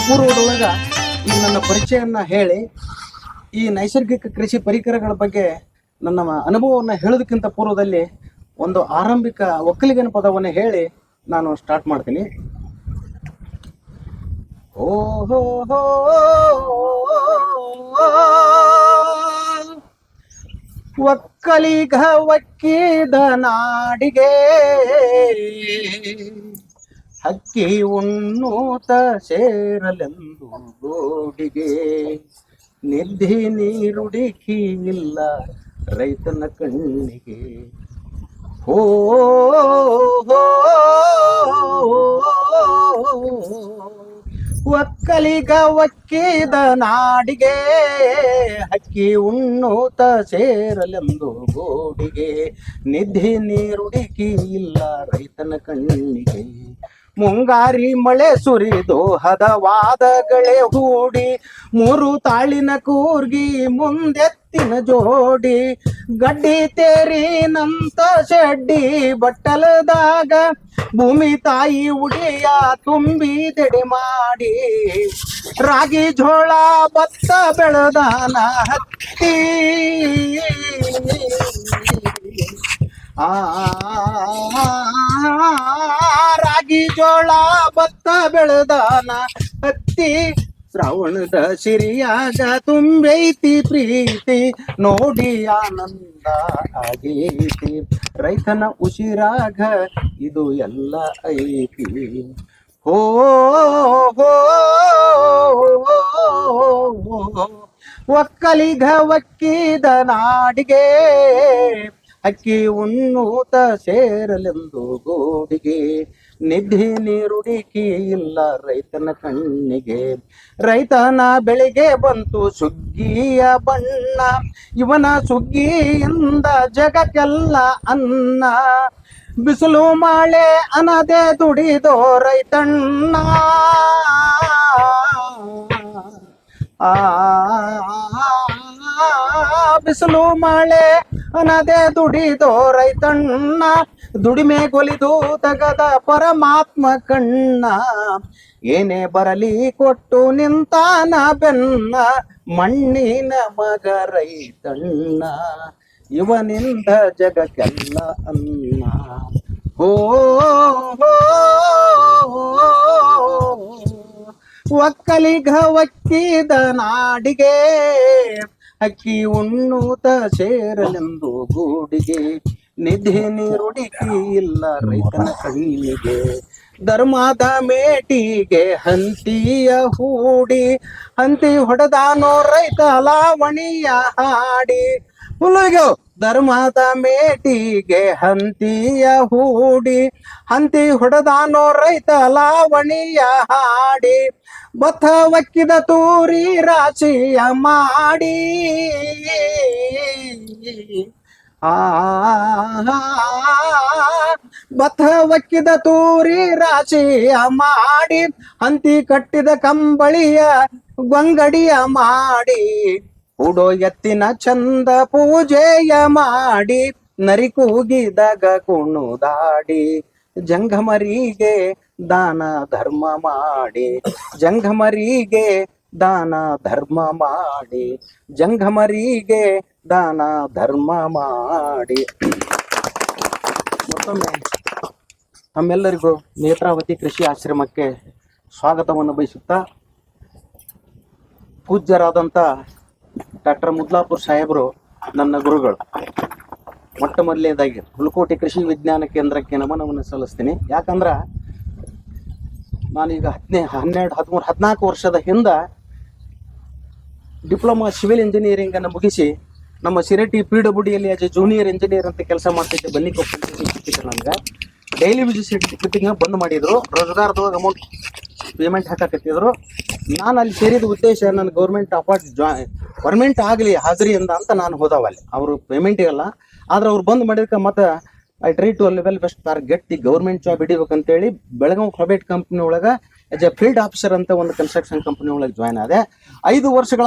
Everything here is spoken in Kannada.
ಪೂರ್ವದೊಳಗ ಈ ನನ್ನ ಪರಿಚಯವನ್ನ ಹೇಳಿ ಈ ನೈಸರ್ಗಿಕ ಕೃಷಿ ಪರಿಕರಗಳ ಬಗ್ಗೆ ನನ್ನ ಅನುಭವವನ್ನು ಹೇಳೋದಕ್ಕಿಂತ ಪೂರ್ವದಲ್ಲಿ ಒಂದು ಆರಂಭಿಕ ಒಕ್ಕಲಿಗನ ಪದವನ್ನು ಹೇಳಿ ನಾನು ಸ್ಟಾರ್ಟ್ ಮಾಡ್ತೀನಿ. ಓಹೋ ಒಕ್ಕಲಿಗ ಒಕ್ಕಿದ ನಾಡಿಗೆ ಹಕ್ಕಿ ಉಣ್ಣೂತ ಸೇರಲೆಂದು ಗೋಡಿಗೆ ನಿದ್ದೆ ನೀರುಡಿಕಿ ಇಲ್ಲ ರೈತನ ಕಣ್ಣಿಗೆ. ಹೋ ಒಕ್ಕಲಿಗ ಒಕ್ಕಿದ ನಾಡಿಗೆ ಹಕ್ಕಿ ಉಣ್ಣೂತ ಸೇರಲೆಂದು ಗೋಡಿಗೆ ನಿದ್ದೆ ನೀರುಡಿಕಿ ಇಲ್ಲ ರೈತನ ಕಣ್ಣಿಗೆ. ಮುಂಗಾರಿ ಮಳೆ ಸುರಿದು ಹದವಾದಗಳೇ ಹೂಡಿ ಮೂರು ತಾಳಿನ ಕೂರ್ಗಿ ಮುಂದೆತ್ತಿನ ಜೋಡಿ ಗಡ್ಡಿ ತೇರಿನಂತ ಶೆಡ್ಡಿ ಬಟ್ಟಲದಾಗ ಭೂಮಿ ತಾಯಿ ಉಡಿಯ ತುಂಬಿದೆಡೆ ಮಾಡಿ ರಾಗಿ ಜೋಳ ಭತ್ತ ಬೆಳೆದಾನ ಹತ್ತಿ ರಾಗಿ ಜೋಳ ಭತ್ತ ಬೆಳೆದಾನ ಹತ್ತಿ ಶ್ರಾವಣದ ಸಿರಿಯಾಗ ತುಂಬೈತಿ ಪ್ರೀತಿ ನೋಡಿ ಆನಂದ ಆಗೈತಿ ರೈತನ ಉಸಿರಾಗ ಇದು ಎಲ್ಲ ಐತಿ. ಹೋ ಒಕ್ಕಲಿಗ ಒಕ್ಕಿದ ನಾಡಿಗೆ ಅಕ್ಕಿ ಉಣ್ಣೂತ ಸೇರಲೆಂದು ಗೋಡಿಗೆ ನಿದ್ದೆ ನೀರುಡಿಕಿ ಇಲ್ಲ ರೈತನ ಕಣ್ಣಿಗೆ. ರೈತನ ಬೆಳೆಗೆ ಬಂತು ಸುಗ್ಗಿಯ ಬಣ್ಣ ಇವನ ಸುಗ್ಗಿಯಿಂದ ಜಗಕ್ಕೆಲ್ಲ ಅನ್ನ ಬಿಸಿಲು ಮಳೆ ಅನದೆ ದುಡಿದೋ ರೈತಣ್ಣ. ಬಿಸಿಲು ಮಳೆ ಅನದೆ ದುಡಿದೋ ರೈತಣ್ಣ ದುಡಿಮೆ ಗೊಲಿದು ತಗದ ಪರಮಾತ್ಮ ಕಣ್ಣ. ಏನೇ ಬರಲಿ ಕೊಟ್ಟು ನಿಂತಾನ ಬೆನ್ನ ಮಣ್ಣಿನ ಮಗ ರೈತಣ್ಣ ಇವನಿಂದ ಜಗಕ್ಕೆಲ್ಲ ಅನ್ನ. ಹೋ ಒಕ್ಕಲಿಗ ಒಕ್ಕಿದ ನಾಡಿಗೆ ಅಕ್ಕಿ ಉಣ್ಣೂತ ಸೇರಲೆಂದು ಗೂಡಿಗೆ ನಿಧಿ ನೀರುಡಿಕಿ ಇಲ್ಲ ರೈತನ ಕಣ್ಣಿಗೆ. ಧರ್ಮದ ಮೇಟಿಗೆ ಹಂತಿಯ ಹೂಡಿ ಹಂತಿ ಹೊಡೆದಾನೋ ರೈತ ಲಾವಣಿಯ ಹಾಡಿ. ಹುಲಿಗೋ ಧರ್ಮದ ಮೇಟಿಗೆ ಹಂತಿಯ ಹೂಡಿ ಹಂತಿ ಹೊಡೆದಾನೋ ರೈತ ಲಾವಣಿಯ ಹಾಡಿ. ಭತ್ತ ಒಕ್ಕಿದ ತೂರಿ ರಾಶಿಯ ಮಾಡಿ ಭತ್ತ ಒಕ್ಕಿದ ತೂರಿ ರಾಶಿಯ ಮಾಡಿ ಹಂತಿ ಕಟ್ಟಿದ ಕಂಬಳಿಯ ಗೊಂಗಡಿಯ ಮಾಡಿ ಉಡೋ ಎತ್ತಿನ ಚಂದ ಪೂಜೆಯ ಮಾಡಿ ನರಿ ಕೂಗಿದಾಗ ಕುಣುದಾಡಿ ಜಂಗಮರಿಗೆ ದಾನ ಧರ್ಮ ಮಾಡಿ ಜಂಗಮರಿಗೆ ದಾನ ಧರ್ಮ ಮಾಡಿ ಜಂಗಮರಿಗೆ ದಾನ ಧರ್ಮ ಮಾಡಿ. ಮತ್ತೊಮ್ಮೆ ತಮ್ಮೆಲ್ಲರಿಗೂ ನೇತ್ರಾವತಿ ಕೃಷಿ ಆಶ್ರಮಕ್ಕೆ ಸ್ವಾಗತವನ್ನು ಬಯಸುತ್ತಾ ಪೂಜ್ಯರಾದಂಥ ಡಾಕ್ಟರ್ ಮುದ್ಲಾಪುರ್ ಸಾಹೇಬರು ನನ್ನ ಗುರುಗಳು. ಮೊಟ್ಟ ಮೊದಲನೇದಾಗಿ ಹುಲಕೋಟಿ ಕೃಷಿ ವಿಜ್ಞಾನ ಕೇಂದ್ರಕ್ಕೆ ನಮನವನ್ನು ಸಲ್ಲಿಸ್ತೀನಿ. ಯಾಕಂದ್ರೆ ನಾನೀಗ 14 ವರ್ಷದ ಹಿಂದೆ ಡಿಪ್ಲೊಮಾ ಸಿವಿಲ್ ಇಂಜಿನಿಯರಿಂಗ್ ಅನ್ನು ಮುಗಿಸಿ ನಮ್ಮ ಸಿರಟಿ PWDಯಲ್ಲಿ ಆಸ್ ಎ ಜೂನಿಯರ್ ಇಂಜಿನಿಯರ್ ಅಂತ ಕೆಲಸ ಮಾಡ್ತಿದ್ದೆ. ಬನ್ನಿಕೊಪ್ಪ ನಮ್ಗೆ ಡೈಲಿ ವಿಸಿಟಿಂಗ್ ಬಂದ್ ಮಾಡಿದ್ರು. ರೋಜಗಾರದೊಳಗೆ ಅಮೌಂಟ್ ಪೇಮೆಂಟ್ ಹಾಕಕತ್ತಿದ್ರು. ನಾನು ಅಲ್ಲಿ ಸೇರಿದ ಉದ್ದೇಶ ನನ್ನ ಗೌರ್ಮೆಂಟ್ ಆಗಲಿ ಹಾಜರಿಯಿಂದ ಅಂತ ನಾನು ಹೋದವಲ್ಲಿ. ಅವರು ಪೇಮೆಂಟಿಗಲ್ಲ, ಆದ್ರೆ ಅವ್ರು ಬಂದ್ ಮಾಡಿದಕ್ಕೆ ಮತ್ತೆ I try to level best get the government job ಹಿಡಿಬೇಕಂತೇಳಿ ಬೆಳಗಾವಿ ಪ್ರೈವೇಟ್ ಕಂಪ್ನಿ ಒಳಗೆ ಆಸ್ ಎ ಫೀಲ್ಡ್ ಆಫೀಸರ್ ಅಂತ ಒಂದು ಕನ್ಸ್ಟ್ರಕ್ಷನ್ ಕಂಪ್ನಿ ಒಳಗೆ ಜಾಯ್ನ್ ಆದೆ. 5 ವರ್ಷಗಳ